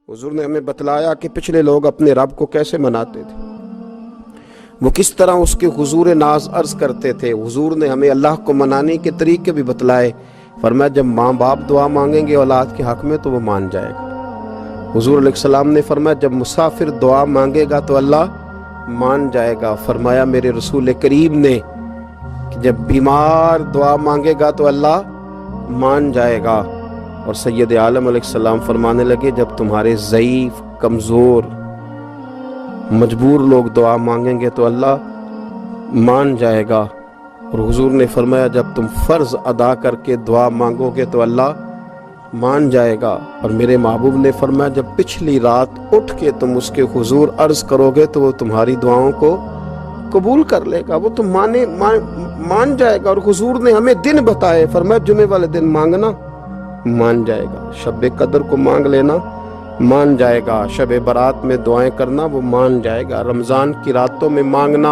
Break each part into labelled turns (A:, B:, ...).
A: हुजूर ने हमें बतलाया कि पिछले लोग अपने रब को कैसे मनाते थे, वो किस तरह उसके हुजूर नाज अर्ज करते थे। हुजूर ने हमें अल्लाह को मनाने के तरीके भी बतलाए। फरमाया जब माँ बाप दुआ मांगेंगे औलाद के हक में तो वो मान जाएगा। हुजूर अलैहिस्सलाम ने फरमाया जब मुसाफिर दुआ मांगेगा तो अल्लाह मान जाएगा। फरमाया मेरे रसूल करीम ने कि जब बीमार दुआ मांगेगा तो अल्लाह मान जाएगा। और सैयद आलम अलैहिस्सलाम फरमाने लगे जब तुम्हारे ज़ईफ, कमज़ोर, मजबूर लोग दुआ मांगेंगे तो अल्लाह मान जाएगा। और हुजूर ने फरमाया जब तुम फ़र्ज़ अदा करके दुआ मांगोगे तो अल्लाह मान जाएगा। और मेरे महबूब ने फरमाया जब पिछली रात उठ के तुम उसके हुजूर अर्ज़ करोगे तो वो तुम्हारी दुआओं को कबूल कर लेगा, वो तुम मान जाएगा। और हुजूर ने हमें दिन बताए, फरमाया जुमे वाले दिन मांगना मान जाएगा, शब कदर को मांग लेना मान जाएगा, शब बारात में दुआएं करना वो मान जाएगा, रमज़ान की रातों में मांगना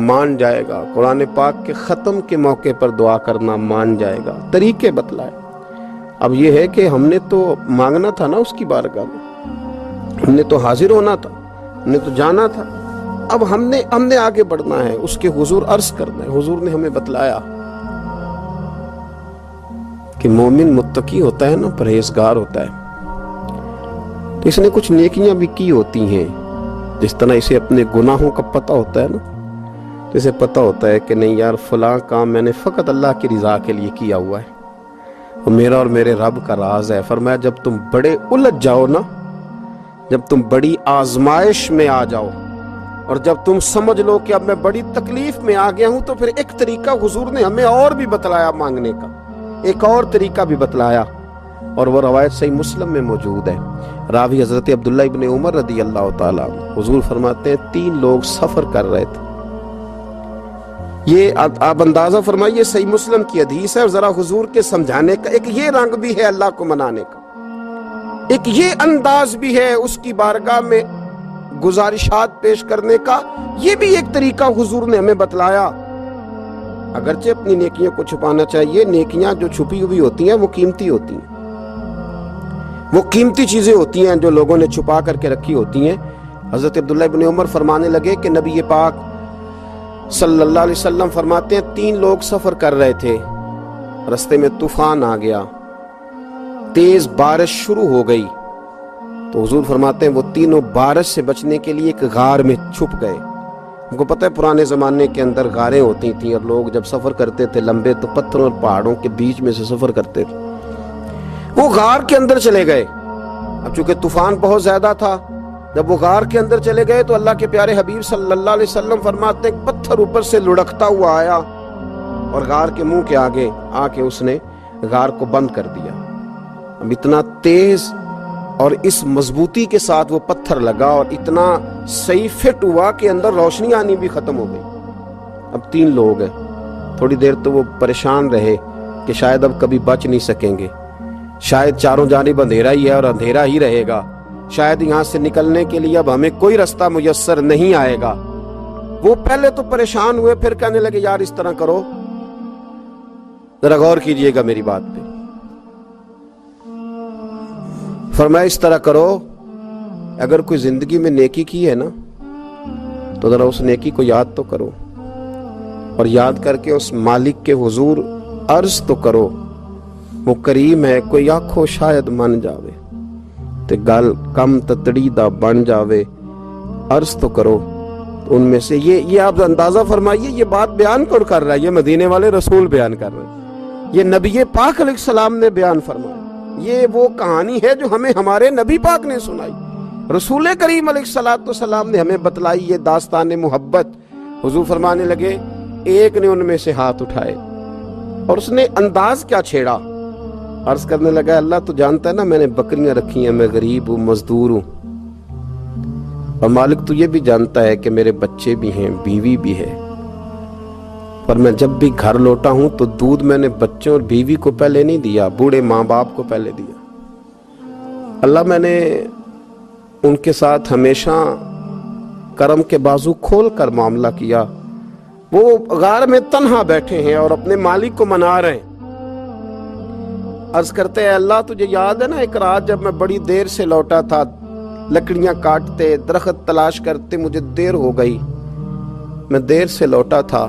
A: मान जाएगा, कुरान पाक के ख़त्म के मौके पर दुआ करना मान जाएगा। तरीके बतलाए। अब ये है कि हमने तो मांगना था ना उसकी बारगाह में, हमने तो हाजिर होना था, हमने तो जाना था। अब हमने आगे बढ़ना है, उसके हुजूर अर्ज करना है। हुजूर ने हमें बतलाया कि मोमिन मुत्तकी होता है ना, परहेजगार होता है, तो इसने कुछ नेकियां भी की होती हैं। जिस तरह इसे अपने गुनाहों का पता होता है ना, तो इसे पता होता है कि नहीं यार फलां काम मैंने फ़कत अल्लाह की रज़ा के लिए किया हुआ है, वो मेरा और मेरे रब का राज है। फरमाया जब तुम बड़े उलझ जाओ ना, जब तुम बड़ी आजमाइश में आ जाओ और जब तुम समझ लो कि अब मैं बड़ी तकलीफ में आ गया हूं, तो फिर एक तरीका हुजूर ने हमें और भी बतलाया मांगने का, एक और तरीका भी बतलाया। और वो रवायत सही मुस्लिम में मौजूद है। रावी हजरत अब्दुल्ला इब्न उमर रदी अल्लाह ताला अन्हु, हुजूर फरमाते हैं 3 लोग सफर कर रहे थे। ये आप अंदाजा फरमाइए, सही मुस्लिम की हदीस है। और जरा हुजूर के समझाने का एक ये रंग भी है अल्लाह को मनाने का, एक ये अंदाज भी है उसकी बारगाह में गुजारिशात पेश करने का, ये भी एक तरीका हुजूर ने हमें बतलाया। अगरचे अपनी नेकियों को छुपाना चाहिए, नेकियां जो छुपी हुई होती हैं वो कीमती होती हैं, वो कीमती चीजें होती हैं जो लोगों ने छुपा करके रखी होती हैं। हजरत अब्दुल्ला इब्न उमर फरमाने लगे कि नबी पाक सल्लल्लाहु अलैहि वसल्लम फरमाते हैं 3 लोग सफर कर रहे थे, रास्ते में तूफान आ गया, तेज बारिश शुरू हो गई, तो हुजूर फरमाते हैं वो तीनों बारिश से बचने के लिए एक गार में छुप गए। उनको पता है पुराने ज़माने के अंदर गारें होती थी और लोग जब सफ़र करते थे लंबे तो पत्थरों और पहाड़ों के बीच में से सफ़र करते थे। वो गार के अंदर चले गए। अब चूंकि तूफान बहुत ज़्यादा था, जब वो गार के अंदर चले गए तो अल्लाह के प्यारे हबीब सल्लल्लाहु अलैहि वसल्लम फरमाते हैं पत्थर ऊपर से लुढ़कता हुआ आया और गार के मुंह के आगे आके उसने गार को बंद कर दिया। अब इतना तेज और इस मजबूती के साथ वो पत्थर लगा और इतना सही फिट हुआ कि अंदर रोशनी आनी भी खत्म हो गई। अब 3 लोग हैं। थोड़ी देर तो वो परेशान रहे कि शायद अब कभी बच नहीं सकेंगे, शायद चारों जानिब अंधेरा ही है और अंधेरा ही रहेगा, शायद यहाँ से निकलने के लिए अब हमें कोई रास्ता मुयस्सर नहीं आएगा। वो पहले तो परेशान हुए, फिर कहने लगे यार इस तरह करो, जरा गौर कीजिएगा मेरी बात पे। फरमाया इस तरह करो, अगर कोई जिंदगी में नेकी की है ना तो जरा उस नेकी को याद तो करो और याद करके उस मालिक के हुजूर अर्ज तो करो, वो करीम है, कोई आखो शायद मन जावे ते गल कम ततड़ी दा बन जावे, अर्ज तो करो। तो उनमें से ये आप अंदाजा फरमाइए, ये बात बयान कौन कर रहा है? ये मदीने वाले रसूल बयान कर रहे हैं, ये नबी पाक अलैहिस्सलाम ने बयान फरमाया। ये वो कहानी है जो हमें हमारे नबी पाक ने सुनाई, रसूल करीम अलैहिस्सलाम ने हमें बतलाई, ये दास्तान मोहब्बत। हुजूर फरमाने लगे एक ने उनमें से हाथ उठाए और उसने अंदाज क्या छेड़ा, अर्ज करने लगा अल्लाह तो जानता है ना मैंने बकरियां रखी हैं, मैं गरीब हूँ, मजदूर हूँ, और मालिक तू ये भी जानता है कि मेरे बच्चे भी हैं, बीवी भी है, पर मैं जब भी घर लौटा हूं तो दूध मैंने बच्चों और बीवी को पहले नहीं दिया, बूढ़े माँ बाप को पहले दिया। अल्लाह मैंने उनके साथ हमेशा करम के बाजू खोल कर मामला किया। वो गार में तन्हा बैठे हैं और अपने मालिक को मना रहे हैं। अर्ज करते हैं, अल्लाह तुझे याद है ना एक रात जब मैं बड़ी देर से लौटा था, लकड़ियां काटते, दरख्त तलाश करते, मुझे देर हो गई, मैं देर से लौटा था,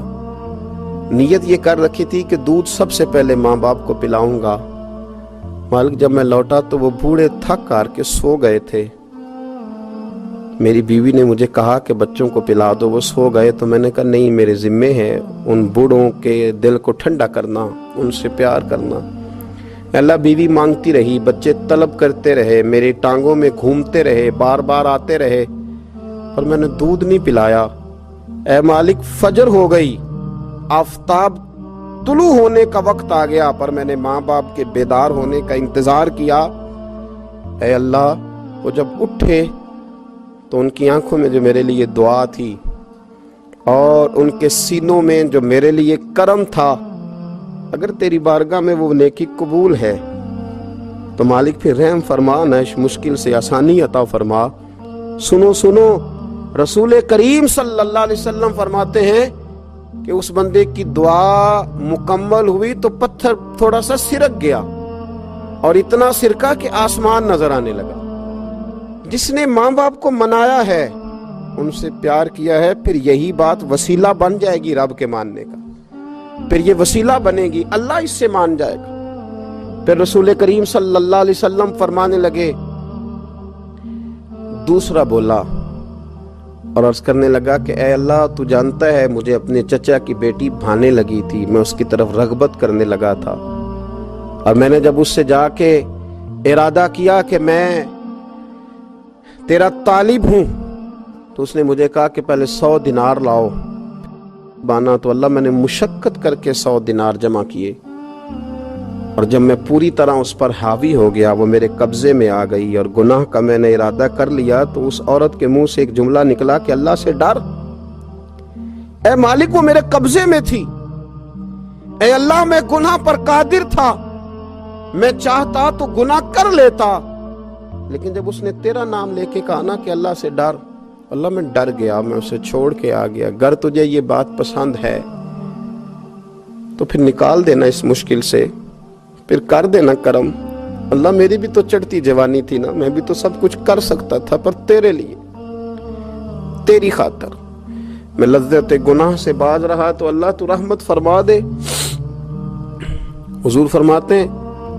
A: नीयत ये कर रखी थी कि दूध सबसे पहले माँ बाप को पिलाऊंगा। मालिक जब मैं लौटा तो वो बूढ़े थक हार के सो गए थे। मेरी बीवी ने मुझे कहा कि बच्चों को पिला दो, वो सो गए। तो मैंने कहा नहीं, मेरे जिम्मे है उन बूढ़ों के दिल को ठंडा करना, उनसे प्यार करना। अल्लाह बीवी मांगती रही, बच्चे तलब करते रहे, मेरी टांगों में घूमते रहे, बार बार आते रहे, और मैंने दूध नहीं पिलाया। ऐ मालिक फजर हो गई, आफताब तुलू होने का वक्त आ गया, पर मैंने माँ बाप के बेदार होने का इंतजार किया। ऐ अल्लाह, वो जब उठे तो उनकी आंखों में जो मेरे लिए दुआ थी और उनके सीनों में जो मेरे लिए करम था, अगर तेरी बारगाह में वो नेकी कबूल है तो मालिक फिर रहम फरमा, न इस मुश्किल से आसानी अता फरमा। सुनो सुनो, रसूल करीम सल्लल्लाहु अलैहि वसल्लम फरमाते हैं कि उस बंदे की दुआ मुकम्मल हुई तो पत्थर थोड़ा सा सिरक गया, और इतना सिरका कि आसमान नजर आने लगा। जिसने माँ बाप को मनाया है, उनसे प्यार किया है, फिर यही बात वसीला बन जाएगी रब के मानने का, फिर ये वसीला बनेगी, अल्लाह इससे मान जाएगा। फिर रसूल करीम सल्लल्लाहु अलैहि वसल्लम फरमाने लगे, दूसरा बोला और अर्ज करने लगा कि ऐ अल्लाह, तू जानता है मुझे अपने चचा की बेटी भाने लगी थी, मैं उसकी तरफ रगबत करने लगा था, और मैंने जब उससे जाके इरादा किया कि मैं तेरा तालिब हूं, तो उसने मुझे कहा कि पहले 100 दिनार लाओ बाना। तो अल्लाह, मैंने मुशक्कत करके 100 दिनार जमा किए, और जब मैं पूरी तरह उस पर हावी हो गया, वो मेरे कब्जे में आ गई और गुनाह का मैंने इरादा कर लिया, तो उस औरत के मुंह से एक जुमला निकला कि अल्लाह से डर। ऐ मालिक, वो मेरे कब्जे में थी। ऐ अल्लाह, मैं गुनाह पर कादिर था, मैं चाहता तो गुनाह कर लेता, लेकिन जब उसने तेरा नाम लेके कहा ना कि अल्लाह से डर, अल्लाह, मैं डर गया, मैं उसे छोड़ के आ गया। अगर तुझे ये बात पसंद है तो फिर निकाल देना इस मुश्किल से, फिर कर देना करम। अल्लाह, मेरी भी तो चढ़ती जवानी थी ना, मैं भी तो सब कुछ कर सकता था, पर तेरे लिए, तेरी खातर मैं लज्जत गुनाह से बाज रहा, तो अल्लाह तू रहमत फरमा दे। हुजूर फरमाते हैं,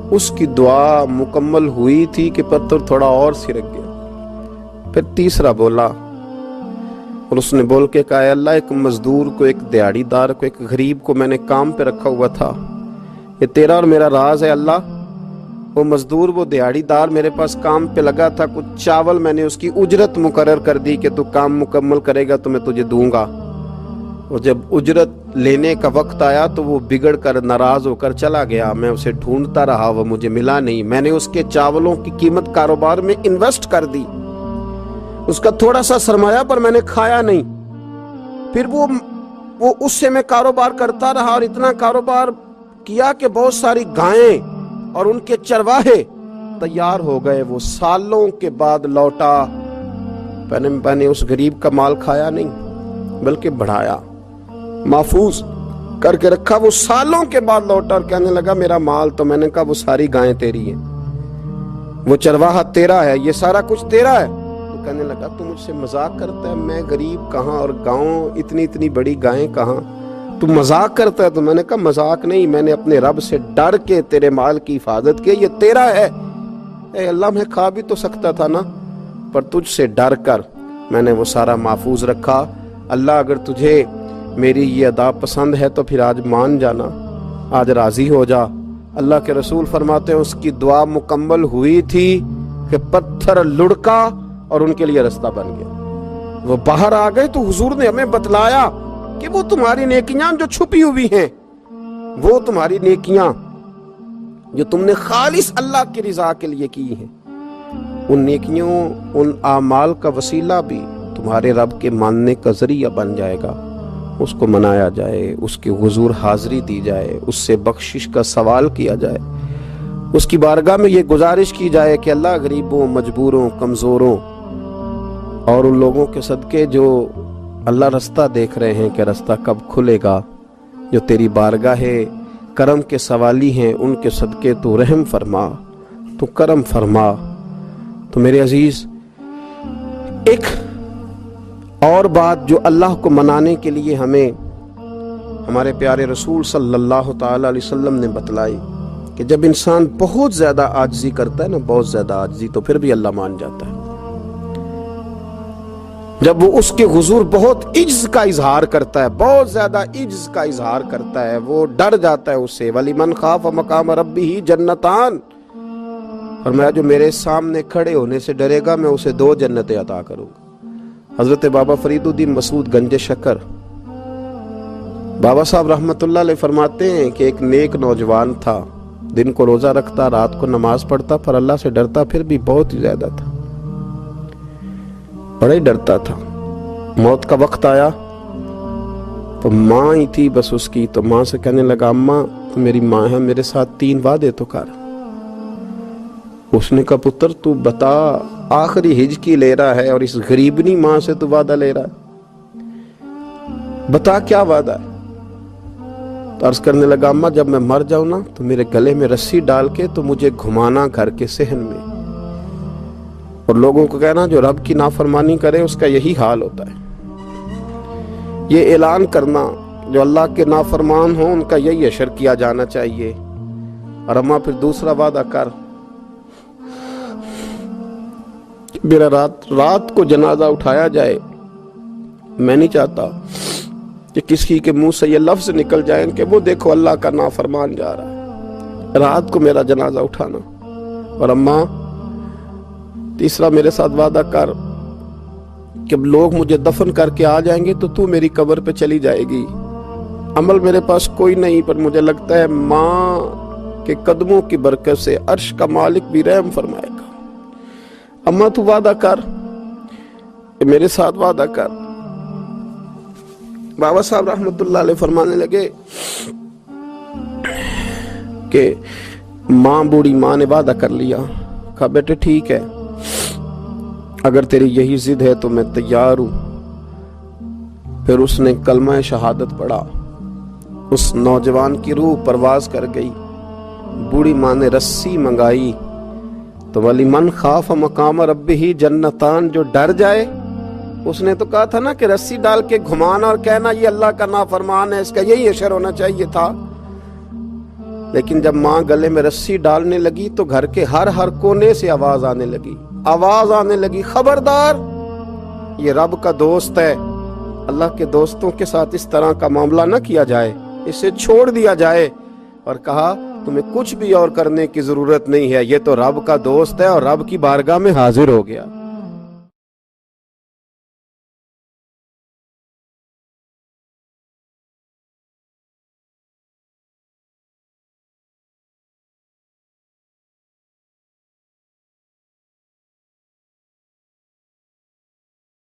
A: उसकी दुआ मुकम्मल हुई थी कि पत्थर थोड़ा और सिरक गया। फिर तीसरा बोला और उसने बोल के कहा, अल्लाह, एक मजदूर को, एक दिहाड़ीदार को, एक गरीब को मैंने काम पे रखा हुआ था, ये तेरा और मेरा राज है अल्लाह। वो मजदूर, वो दिहाड़ीदार मेरे पास काम पे लगा था, कुछ चावल मैंने उसकी उजरत मुकर्रर कर दी कि तू काम मुकम्मल करेगा तो मैं तुझे दूंगा। और जब उजरत लेने का वक्त आया तो वो बिगड़ कर नाराज होकर चला गया। मैं उसे ढूंढता रहा, वो मुझे मिला नहीं। मैंने उसके चावलों की कीमत कारोबार में इन्वेस्ट कर दी, उसका थोड़ा सा सरमाया, पर मैंने खाया नहीं। फिर वो उससे मैं कारोबार करता रहा, और इतना कारोबार किया कि बहुत सारी गायें और उनके चरवाहे तैयार हो गए। वो सालों के बाद लौटा, मैंने उस गरीब का माल खाया नहीं, बल्कि बढ़ाया, महफूज करके रखा। वो सालों के बाद लौटा और कहने लगा, मेरा माल। तो मैंने कहा, वो सारी गायें तेरी हैं, वो चरवाहा तेरा है, ये सारा कुछ तेरा है। तो कहने लगा, तू मुझसे मजाक करता है, मैं गरीब कहाँ और गाँव इतनी इतनी बड़ी गायें कहाँ, तू मजाक करता है। तो मैंने कहा, मजाक नहीं, मैंने अपने रब से डर के तेरे माल की हिफाजत की, ये तेरा है। ए अल्लाह, मैं खा भी तो सकता था ना, पर तुझसे डर कर मैंने वो सारा महफूज रखा। अल्लाह, अगर तुझे मेरी ये अदा पसंद है तो फिर आज मान जाना, आज राजी हो जा। अल्लाह के रसूल फरमाते हैं, उसकी दुआ मुकम्मल हुई थी कि पत्थर लुढ़का और उनके लिए रास्ता बन गया। वो बाहर आ गए तो हुजूर ने हमें बतलाया कि वो तुम्हारी नेकियां जो छुपी हुई हैं, वो तुम्हारी नेकियां जो तुमने खालिस अल्लाह की रिजा के लिए की हैं, उन नेकियों, उन आमाल का वसीला भी तुम्हारे रब के मानने का जरिया बन जाएगा। उसको मनाया जाए, उसके हुजूर हाजिरी दी जाए, उससे बख्शिश का सवाल किया जाए, उसकी बारगाह में ये गुजारिश की जाए कि अल्लाह, गरीबों, मजबूरों, कमज़ोरों और उन लोगों के सदके जो अल्लाह रास्ता देख रहे हैं कि रास्ता कब खुलेगा, जो तेरी बारगाह کرم کے سوالی ہیں، ان کے صدقے تو رحم فرما، تو کرم فرما۔ تو میرے عزیز، ایک اور بات جو اللہ کو منانے کے لیے ہمیں ہمارے پیارے رسول صلی اللہ تعالی علیہ وسلم نے بتلائی کہ جب انسان بہت زیادہ عاجزی کرتا ہے نا، بہت زیادہ عاجزی، تو پھر بھی اللہ مان جاتا ہے۔ جب وہ اس کے حضور بہت عجز کا اظہار کرتا ہے، بہت زیادہ عجز کا اظہار کرتا ہے، وہ ڈر جاتا ہے اس سے۔ وَلِمَنْ خَافَ مَقَامَ رَبِّهِ جَنَّتَانِ، فرمایا جو میرے سامنے کھڑے ہونے سے ڈرے گا میں اسے 2 جنتیں عطا کروں گا۔ حضرت بابا فرید الدین مسعود گنج شکر بابا صاحب رحمت اللہ علیہ فرماتے ہیں کہ ایک نیک نوجوان تھا، دن کو روزہ رکھتا، رات کو نماز پڑھتا، پر اللہ سے ڈرتا پھر بھی بہت ہی زیادہ تھا، بڑا ہی ڈرتا تھا۔ موت کا وقت آیا تو ماں ہی تھی بس اس کی، تو ماں سے کہنے لگا اماں تو میری ماں ہے، میرے ساتھ 3 وعدے تو کر۔ اس نے کہا پتر تو بتا، آخری ہج کی لے رہا ہے اور اس غریبنی ماں سے تو وعدہ لے رہا ہے، بتا کیا وعدہ ہے؟ تو عرض کرنے لگا اماں جب میں مر جاؤں نا تو میرے گلے میں رسی ڈال کے تو مجھے گھمانا گھر کے صحن میں، اور لوگوں کو کہنا جو رب کی نافرمانی کرے اس کا یہی حال ہوتا ہے۔ یہ اعلان کرنا جو اللہ کے نافرمان ہوں ان کا یہی اشر کیا جانا چاہیے۔ اور اماں پھر دوسرا وعدہ کر، میرا رات کو جنازہ اٹھایا جائے، میں نہیں چاہتا کہ کسی کے منہ سے یہ لفظ نکل جائیں کہ وہ دیکھو اللہ کا نافرمان جا رہا ہے، رات کو میرا جنازہ اٹھانا۔ اور اماں تیسرا میرے ساتھ وعدہ کر کہ لوگ مجھے دفن کر کے آ جائیں گے تو میری قبر پہ چلی جائے گی، عمل میرے پاس کوئی نہیں، پر مجھے لگتا ہے ماں کے قدموں کی برکت سے عرش کا مالک بھی رحم فرمائے گا۔ اماں تو وعدہ کر، میرے ساتھ وعدہ کر۔ بابا صاحب رحمت اللہ علیہ فرمانے لگے کہ ماں، بوڑھی ماں نے وعدہ کر لیا۔ کہا بیٹے ٹھیک ہے، اگر تیری یہی ضد ہے تو میں تیار ہوں۔ پھر اس نے کلمہ شہادت پڑھا، اس نوجوان کی روح پرواز کر گئی۔ بوڑھی ماں نے رسی منگائی تو وَلِمَنْ خَافَ مَقَامَ رَبِّهِ جَنَّتَانِ، جو ڈر جائے، اس نے تو کہا تھا نا کہ رسی ڈال کے گھمانا اور کہنا یہ اللہ کا نافرمان ہے، اس کا یہی اشر ہونا چاہیے تھا۔ لیکن جب ماں گلے میں رسی ڈالنے لگی تو گھر کے ہر کونے سے آواز آنے لگی، خبردار یہ رب کا دوست ہے، اللہ کے دوستوں کے ساتھ اس طرح کا معاملہ نہ کیا جائے، اسے چھوڑ دیا جائے۔ اور کہا تمہیں کچھ بھی اور کرنے کی ضرورت نہیں ہے، یہ تو رب کا دوست ہے اور رب کی بارگاہ میں حاضر ہو گیا۔